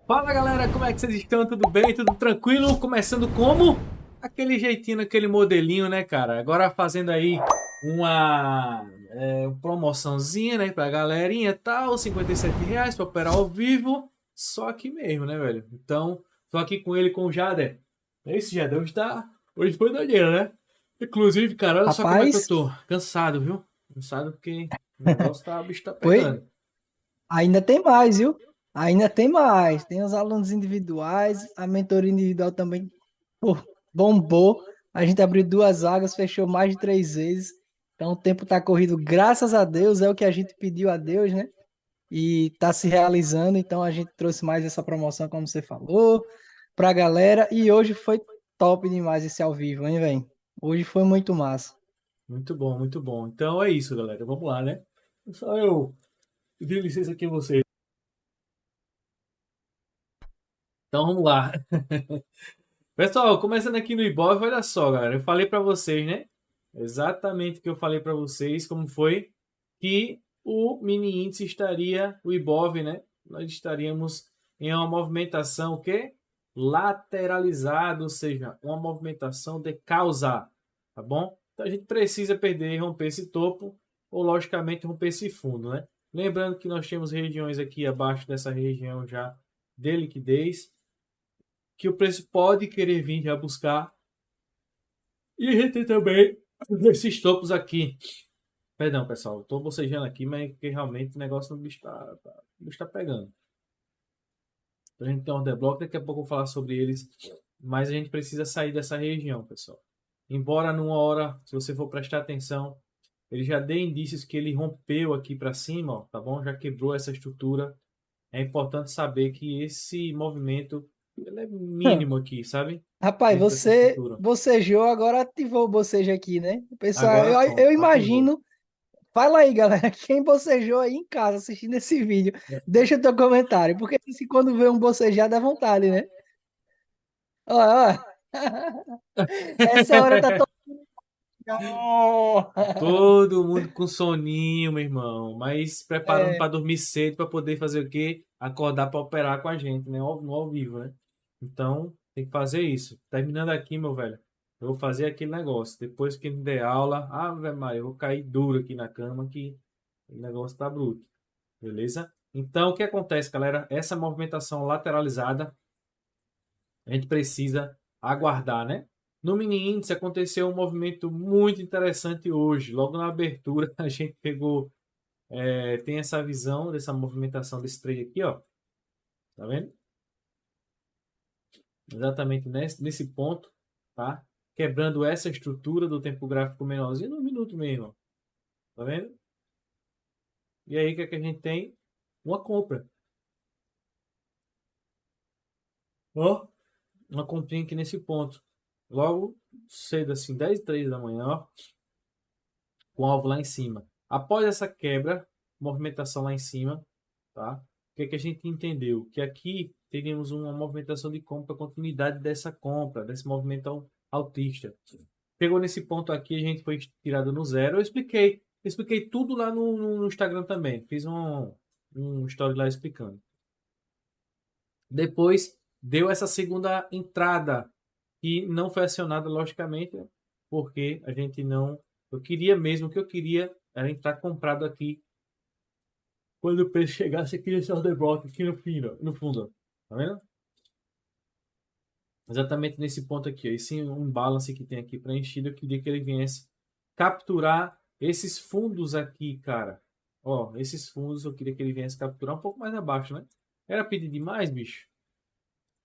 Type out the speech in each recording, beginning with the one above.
Fala galera, como é que vocês estão? Tudo bem? Tudo tranquilo? Começando como? Aquele jeitinho, aquele modelinho, né, cara? Agora fazendo aí uma promoçãozinha, né, pra galerinha e tal, R$ 57 pra operar ao vivo. Só aqui mesmo, né, velho? Então, tô aqui com ele, com o Jader. É isso, Jader. Hoje foi doideira, né? Inclusive, cara, olha só como é que eu Rapaz, tô. Cansado, viu? Cansado porque o bicho tá foi, pegando. ainda tem mais, viu? Ainda tem mais. Tem os alunos individuais, a mentoria individual também, pô, bombou. A gente abriu duas vagas, fechou mais de 3 vezes. Então o tempo tá corrido, graças a Deus, é o que a gente pediu a Deus, né? E tá se realizando. Então a gente trouxe mais essa promoção, como você falou, pra galera. E hoje foi top demais esse ao vivo, hein, velho? Hoje foi muito massa. Muito bom, muito bom. Então é isso, galera. Vamos lá, né? Só eu pedir licença aqui a vocês. Então vamos lá. Pessoal, começando aqui no Ibov, olha só, galera. Eu falei para vocês, né? Exatamente o que eu falei para vocês, como foi que o mini índice estaria, o Ibov, né? Nós estaríamos em uma movimentação o quê? Lateralizada, ou seja, uma movimentação de causa, tá bom? Então a gente precisa perder e romper esse topo, ou logicamente romper esse fundo, né? Lembrando que nós temos regiões aqui abaixo dessa região já de liquidez, que o preço pode querer vir já buscar. E a gente tem também esses topos aqui. Perdão, pessoal, estou bocejando aqui, mas que realmente o negócio do bicho o bicho tá pegando. Então a gente tem um order block, daqui a pouco eu vou falar sobre eles, mas a gente precisa sair dessa região, pessoal. Embora numa hora, se você for prestar atenção, ele já deu indícios que ele rompeu aqui para cima, ó, tá bom? Já quebrou essa estrutura. É importante saber que esse movimento ele é mínimo aqui, sabe? Rapaz, Dentro dessa você estrutura. bocejou, agora ativou o bocejo aqui, né? Pessoal, Agora eu pronto, ativou. imagino. Fala aí, galera, quem bocejou aí em casa assistindo esse vídeo, deixa teu comentário, porque se quando vê um bocejar dá vontade, né? Ó, ó. Essa hora tá todo. Todo mundo com soninho, meu irmão, mas preparando É, para dormir cedo para poder fazer o quê? Acordar para operar com a gente, né? No ao vivo, né? Então, tem que fazer isso. Terminando aqui, meu velho, eu vou fazer aquele negócio. Depois que me der aula, velho, Maria, eu vou cair duro aqui na cama que o negócio tá bruto, beleza? Então, o que acontece, galera? Essa movimentação lateralizada a gente precisa aguardar, né? No mini índice aconteceu um movimento muito interessante hoje. Logo na abertura, a gente pegou, tem essa visão dessa movimentação desse trade aqui, ó. Tá vendo? Exatamente nesse ponto, tá? Quebrando essa estrutura do tempo gráfico menorzinho no minuto mesmo, ó. Tá vendo? E aí, o que é que a gente tem? Uma compra. Ó, uma comprinha aqui nesse ponto. Logo cedo, assim, 10h03 da manhã, ó. Com alvo lá em cima. Após essa quebra, movimentação lá em cima, tá? O que é que a gente entendeu? Que aqui teríamos uma movimentação de compra, continuidade dessa compra, desse movimento altista. Pegou nesse ponto aqui, a gente foi tirado no zero. Eu expliquei tudo lá no Instagram também. Fiz um story lá explicando. Depois deu essa segunda entrada que não foi acionada, logicamente, porque a gente não. Eu queria mesmo, o que eu queria era entrar comprado aqui. Quando o preço chegasse aqui nesse order block, aqui no fundo. Tá vendo? Exatamente nesse ponto aqui. Esse um balance que tem aqui preenchido, eu queria que ele viesse capturar esses fundos aqui, cara. Ó, esses fundos eu queria que ele viesse capturar um pouco mais abaixo, né? Era pedir demais, bicho?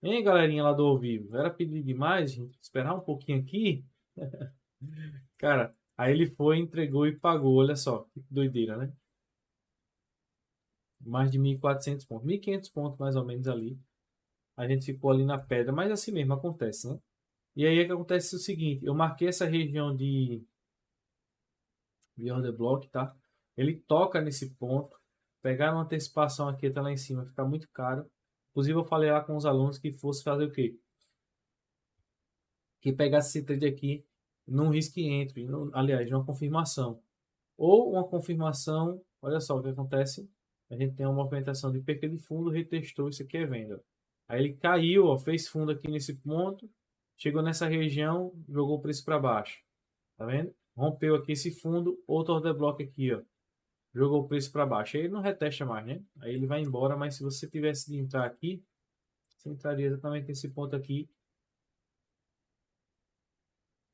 Hein, galerinha lá do ao vivo? Era pedir demais, gente? Esperar um pouquinho aqui? Cara, aí ele foi, entregou e pagou. Olha só, que doideira, né? Mais de 1.400 pontos. 1.500 pontos mais ou menos ali. A gente ficou ali na pedra, mas assim mesmo acontece, né? E aí é que acontece o seguinte, eu marquei essa região de order block, tá? Ele toca nesse ponto, pegar uma antecipação aqui até lá em cima, fica muito caro. Inclusive eu falei lá com os alunos que fosse fazer o quê? Que pegasse esse trade aqui num risco entry, aliás, numa confirmação. Ou uma confirmação, olha só o que acontece, a gente tem uma movimentação de perca de fundo, retestou, isso aqui é venda. Aí ele caiu, ó, fez fundo aqui nesse ponto, chegou nessa região, jogou o preço para baixo. Tá vendo? Rompeu aqui esse fundo, outro order block aqui, ó. Jogou o preço para baixo. Aí ele não retesta mais, né? Aí ele vai embora, mas se você tivesse de entrar aqui, você entraria exatamente nesse ponto aqui.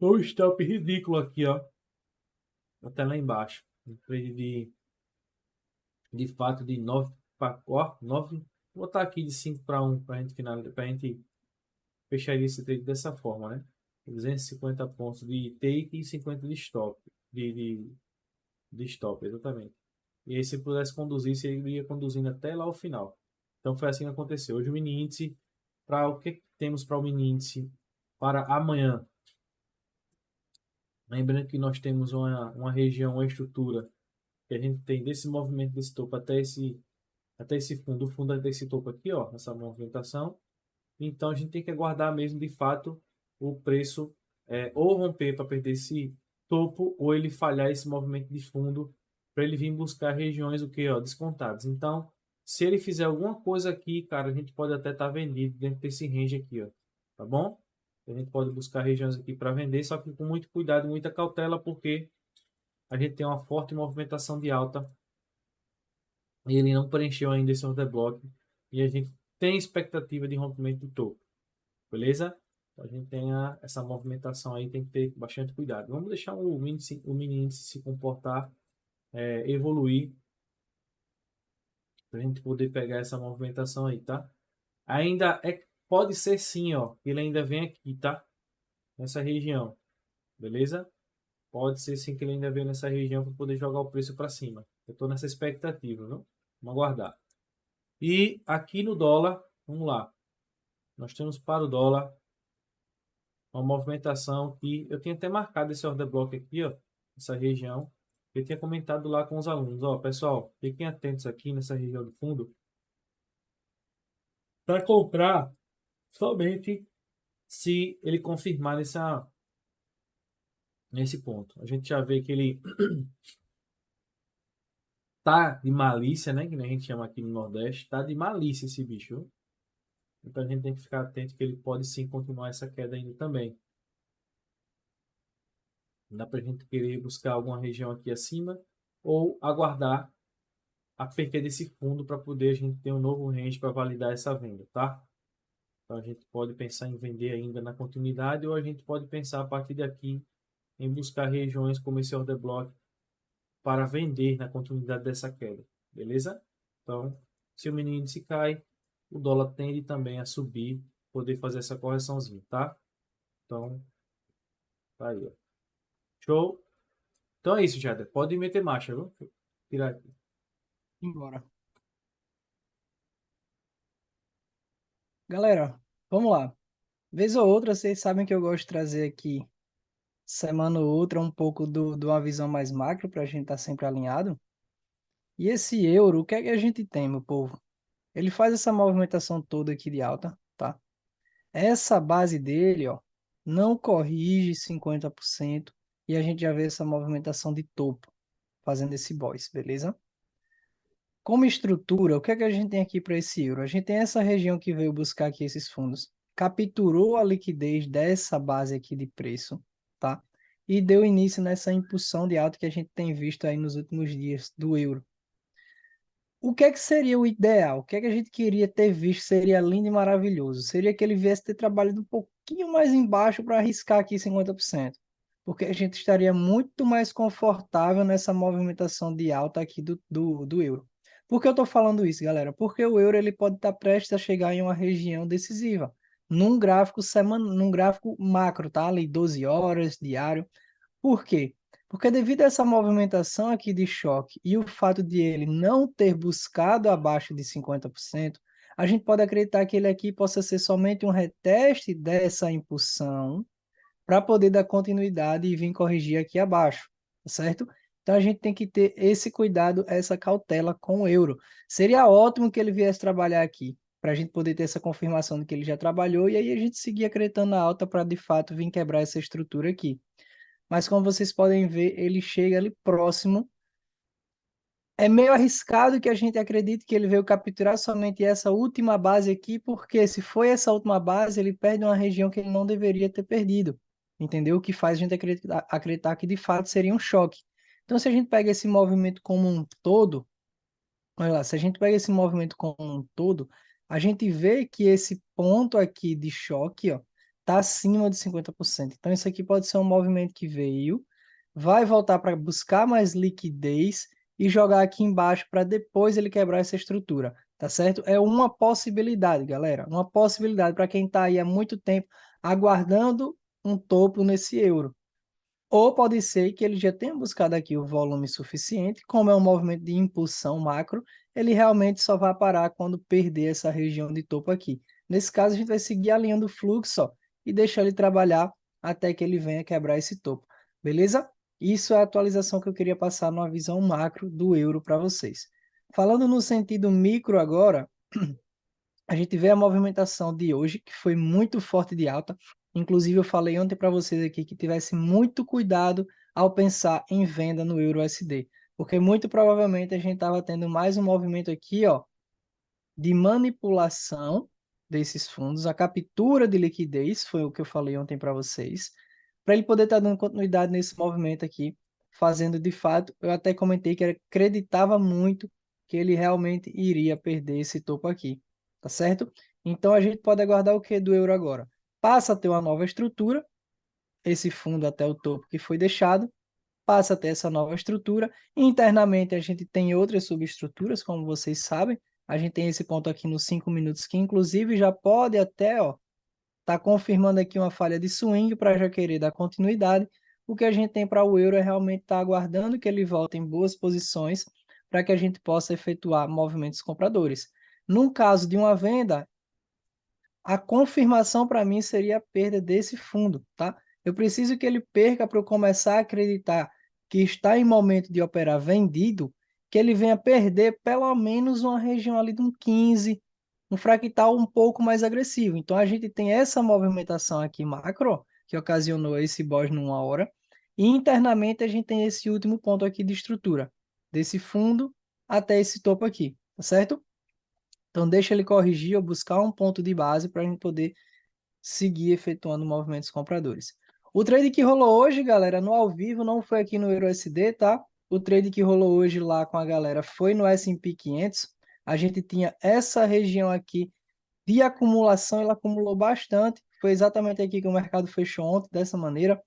Um stop ridículo aqui, ó. Até lá embaixo. Um trade de fato de 9 para 9. Vou botar aqui de 5 para 1 para a gente finalizar, para a gente fecharia esse trade dessa forma, né? 250 pontos de take e 50 de stop. De stop, exatamente. E aí, se pudesse conduzir, você iria conduzindo até lá o final. Então, foi assim que aconteceu. Hoje, o mini índice, para o que temos para o mini índice para amanhã? Lembrando que nós temos uma região, uma estrutura que a gente tem desse movimento desse topo até esse fundo, o fundo até esse topo aqui, ó, essa movimentação. Então, a gente tem que aguardar mesmo, de fato, o preço ou romper para perder esse topo, ou ele falhar esse movimento de fundo para ele vir buscar regiões o que, ó, descontadas. Então, se ele fizer alguma coisa aqui, cara, a gente pode até estar vendido dentro desse range aqui, ó, tá bom? A gente pode buscar regiões aqui para vender, só que com muito cuidado, muita cautela, porque a gente tem uma forte movimentação de alta e ele não preencheu ainda esse order block e a gente tem expectativa de rompimento do topo. Beleza? A gente tem essa movimentação aí, tem que ter bastante cuidado. Vamos deixar o mini índice se comportar, evoluir, para a gente poder pegar essa movimentação aí, tá? Ainda pode ser sim, ó, ele ainda vem aqui, tá? Nessa região, beleza? Pode ser sim que ele ainda venha nessa região para poder jogar o preço para cima. Eu estou nessa expectativa, viu? Vamos aguardar. E aqui no dólar, vamos lá. Nós temos para o dólar uma movimentação que eu tinha até marcado esse order block aqui, ó, essa região. Eu tinha comentado lá com os alunos, ó, pessoal, fiquem atentos aqui nessa região do fundo para comprar somente se ele confirmar nesse ponto. A gente já vê que ele tá de malícia, né, que a gente chama aqui no Nordeste, tá de malícia esse bicho, viu? Então a gente tem que ficar atento que ele pode sim continuar essa queda ainda também. Dá para a gente querer buscar alguma região aqui acima ou aguardar a perca desse fundo para poder a gente ter um novo range para validar essa venda, tá? Então a gente pode pensar em vender ainda na continuidade ou a gente pode pensar a partir daqui em buscar regiões como esse order block para vender na continuidade dessa queda, beleza? Então, se o mini índice cai, o dólar tende também a subir, poder fazer essa correçãozinha, tá? Então, tá aí, ó. Show? Então é isso, Jader. Pode meter marcha, viu? Deixa eu tirar aqui. Embora. Galera, vamos lá. Vez ou outra, vocês sabem que eu gosto de trazer aqui, semana ou outra, um pouco de uma visão mais macro para a gente estar sempre alinhado. E esse euro, o que é que a gente tem, meu povo? Ele faz essa movimentação toda aqui de alta, tá? Essa base dele, ó, não corrige 50% e a gente já vê essa movimentação de topo fazendo esse boss, beleza? Como estrutura, o que é que a gente tem aqui para esse euro? A gente tem essa região que veio buscar aqui esses fundos, capturou a liquidez dessa base aqui de preço, tá? E deu início nessa impulsão de alta que a gente tem visto aí nos últimos dias do euro. O que é que seria o ideal? O que é que a gente queria ter visto? Seria lindo e maravilhoso. Seria que ele viesse ter trabalhado um pouquinho mais embaixo para arriscar aqui 50%. Porque a gente estaria muito mais confortável nessa movimentação de alta aqui do euro. Por que eu estou falando isso, galera? Porque o euro ele pode estar prestes a chegar em uma região decisiva. Num gráfico num gráfico macro, tá? Ali 12 horas, diário. Por quê? Porque devido a essa movimentação aqui de choque e o fato de ele não ter buscado abaixo de 50%, a gente pode acreditar que ele aqui possa ser somente um reteste dessa impulsão para poder dar continuidade e vir corrigir aqui abaixo, tá certo? Então a gente tem que ter esse cuidado, essa cautela com o euro. Seria ótimo que ele viesse trabalhar aqui, para a gente poder ter essa confirmação de que ele já trabalhou e aí a gente seguir acreditando na alta para de fato vir quebrar essa estrutura aqui. Mas como vocês podem ver, ele chega ali próximo É meio arriscado que a gente acredite que ele veio capturar somente essa última base aqui, porque se foi essa última base, ele perde uma região que ele não deveria ter perdido. Entendeu? O que faz a gente acreditar que de fato seria um choque. Então, se a gente pega esse movimento como um todo, olha lá, se a gente pega esse movimento como um todo, a gente vê que esse ponto aqui de choque, ó, tá acima de 50%. Então, isso aqui pode ser um movimento que veio, vai voltar para buscar mais liquidez e jogar aqui embaixo para depois ele quebrar essa estrutura, tá certo? É uma possibilidade, galera, uma possibilidade para quem está aí há muito tempo aguardando um topo nesse euro. Ou pode ser que ele já tenha buscado aqui o volume suficiente, como é um movimento de impulsão macro, ele realmente só vai parar quando perder essa região de topo aqui. Nesse caso, a gente vai seguir alinhando o fluxo ó, e deixar ele trabalhar até que ele venha quebrar esse topo. Beleza? Isso é a atualização que eu queria passar numa visão macro do euro para vocês. Falando no sentido micro agora, a gente vê a movimentação de hoje, que foi muito forte de alta. Inclusive, eu falei ontem para vocês aqui que tivesse muito cuidado ao pensar em venda no euro USD, porque muito provavelmente a gente estava tendo mais um movimento aqui, ó, de manipulação desses fundos, a captura de liquidez, foi o que eu falei ontem para vocês, para ele poder estar dando continuidade nesse movimento aqui, fazendo de fato, eu até comentei que acreditava muito que ele realmente iria perder esse topo aqui, tá certo? Então a gente pode aguardar o que do euro agora? Passa a ter uma nova estrutura, esse fundo até o topo que foi deixado, passa a ter essa nova estrutura. Internamente, a gente tem outras subestruturas, como vocês sabem. A gente tem esse ponto aqui nos 5 minutos, que inclusive já pode até, ó, tá confirmando aqui uma falha de swing para já querer dar continuidade. O que a gente tem para o euro é realmente estar aguardando que ele volte em boas posições para que a gente possa efetuar movimentos compradores. Num caso de uma venda, a confirmação para mim seria a perda desse fundo, tá? Eu preciso que ele perca para eu começar a acreditar que está em momento de operar vendido, que ele venha perder pelo menos uma região ali de um 15, um fractal um pouco mais agressivo. Então a gente tem essa movimentação aqui macro, que ocasionou esse BOS numa hora, e internamente a gente tem esse último ponto aqui de estrutura, desse fundo até esse topo aqui, tá certo? Então, deixa ele corrigir ou buscar um ponto de base para a gente poder seguir efetuando movimentos compradores. O trade que rolou hoje, galera, no ao vivo, não foi aqui no EURUSD, tá? O trade que rolou hoje lá com a galera foi no S&P 500. A gente tinha essa região aqui de acumulação, ela acumulou bastante. Foi exatamente aqui que o mercado fechou ontem, dessa maneira.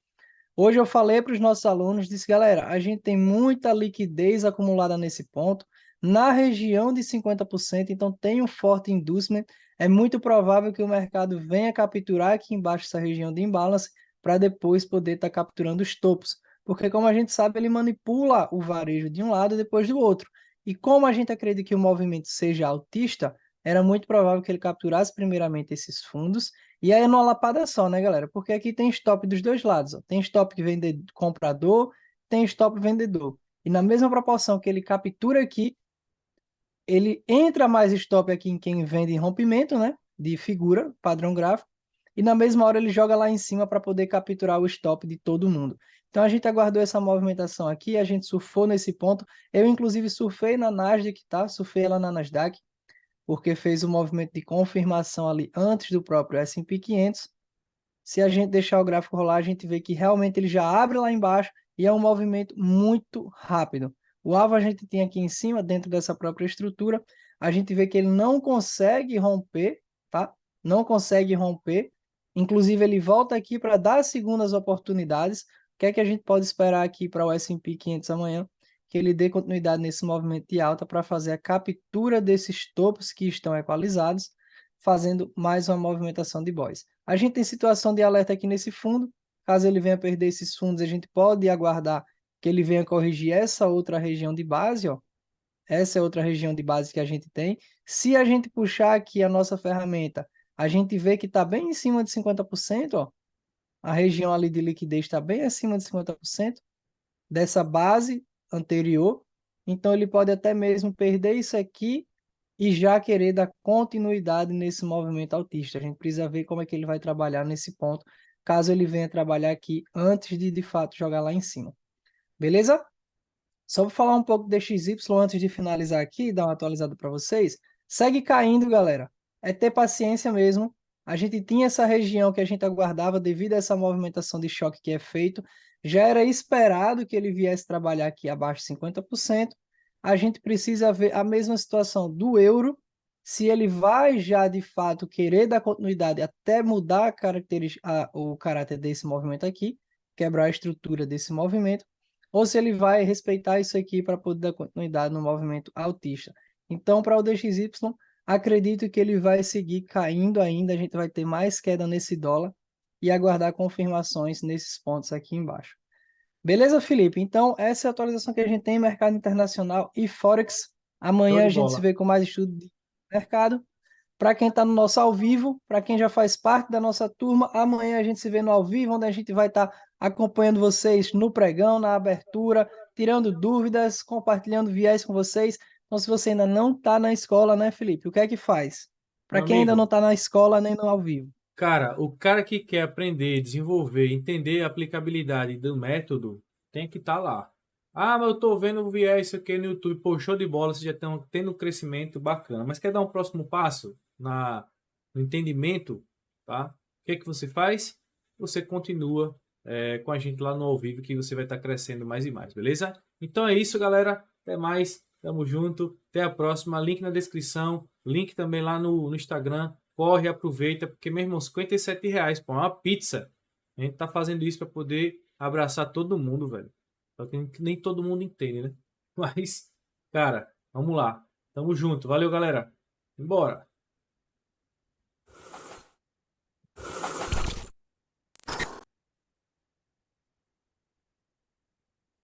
Hoje eu falei para os nossos alunos, disse, galera, a gente tem muita liquidez acumulada nesse ponto, na região de 50%, então tem um forte inducement. É muito provável que o mercado venha capturar aqui embaixo essa região de imbalance para depois poder estar capturando os topos. Porque, como a gente sabe, ele manipula o varejo de um lado e depois do outro. E como a gente acredita que o movimento seja altista, era muito provável que ele capturasse primeiramente esses fundos e aí é numa lapada só, né, galera? Porque aqui tem stop dos dois lados. Ó. Tem stop que vende comprador, tem stop vendedor. E na mesma proporção que ele captura aqui, ele entra mais stop aqui em quem vende em rompimento, né? De figura, padrão gráfico. E na mesma hora ele joga lá em cima para poder capturar o stop de todo mundo. Então a gente aguardou essa movimentação aqui, a gente surfou nesse ponto. Eu, inclusive, surfei na Nasdaq, tá? Surfei lá na Nasdaq porque fez o movimento de confirmação ali antes do próprio S&P 500. Se a gente deixar o gráfico rolar, a gente vê que realmente ele já abre lá embaixo e é um movimento muito rápido. O alvo a gente tem aqui em cima, dentro dessa própria estrutura, a gente vê que ele não consegue romper, tá? Não consegue romper. Inclusive, ele volta aqui para dar segundas oportunidades. O que é que a gente pode esperar aqui para o S&P 500 amanhã? Que ele dê continuidade nesse movimento de alta para fazer a captura desses topos que estão equalizados, fazendo mais uma movimentação de boys. A gente tem situação de alerta aqui nesse fundo. Caso ele venha perder esses fundos, a gente pode aguardar que ele venha corrigir essa outra região de base, ó. Essa é outra região de base que a gente tem. Se a gente puxar aqui a nossa ferramenta, a gente vê que está bem em cima de 50%, ó. A região ali de liquidez está bem acima de 50% dessa base anterior. Então ele pode até mesmo perder isso aqui e já querer dar continuidade nesse movimento autista. A gente precisa ver como é que ele vai trabalhar nesse ponto, caso ele venha trabalhar aqui antes de fato jogar lá em cima. Beleza? Só vou falar um pouco de XY antes de finalizar aqui, dar uma atualizada para vocês. Segue caindo, galera. É ter paciência mesmo. A gente tinha essa região que a gente aguardava devido a essa movimentação de choque que é feito. Já era esperado que ele viesse trabalhar aqui abaixo de 50%. A gente precisa ver a mesma situação do euro, se ele vai já de fato querer dar continuidade até mudar o caráter desse movimento aqui, quebrar a estrutura desse movimento, ou se ele vai respeitar isso aqui para poder dar continuidade no movimento altista. Então, para o DXY, acredito que ele vai seguir caindo ainda, a gente vai ter mais queda nesse dólar e aguardar confirmações nesses pontos aqui embaixo. Beleza, Felipe? Então, essa é a atualização que a gente tem em mercado internacional e Forex. Show Amanhã de a gente se bola. vê com mais estudo de mercado. Para quem está no nosso ao vivo, para quem já faz parte da nossa turma, amanhã a gente se vê no ao vivo, onde a gente vai estar acompanhando vocês no pregão, na abertura, tirando dúvidas, compartilhando viés com vocês. Então, se você ainda não está na escola, né, Felipe? O que é que faz? Meu Para quem ainda não amigo, está na escola nem no ao vivo. cara, o cara que quer aprender, desenvolver, entender a aplicabilidade do método, tem que estar lá. Ah, mas eu tô vendo o viés isso aqui no YouTube, pô, show de bola, vocês já estão tendo um crescimento bacana. Mas quer dar um próximo passo no entendimento, tá? O que é que você faz? Você continua com a gente lá no ao vivo, que você vai estar crescendo mais e mais, beleza? Então é isso, galera. Até mais. Tamo junto. Até a próxima. Link na descrição. Link também lá no Instagram. Corre, aproveita, porque, meu irmão, R$ 57, pô, é uma pizza. A gente tá fazendo isso para poder abraçar todo mundo, velho. Só que nem todo mundo entende, né? Mas, cara, vamos lá. Tamo junto. Valeu, galera. Embora.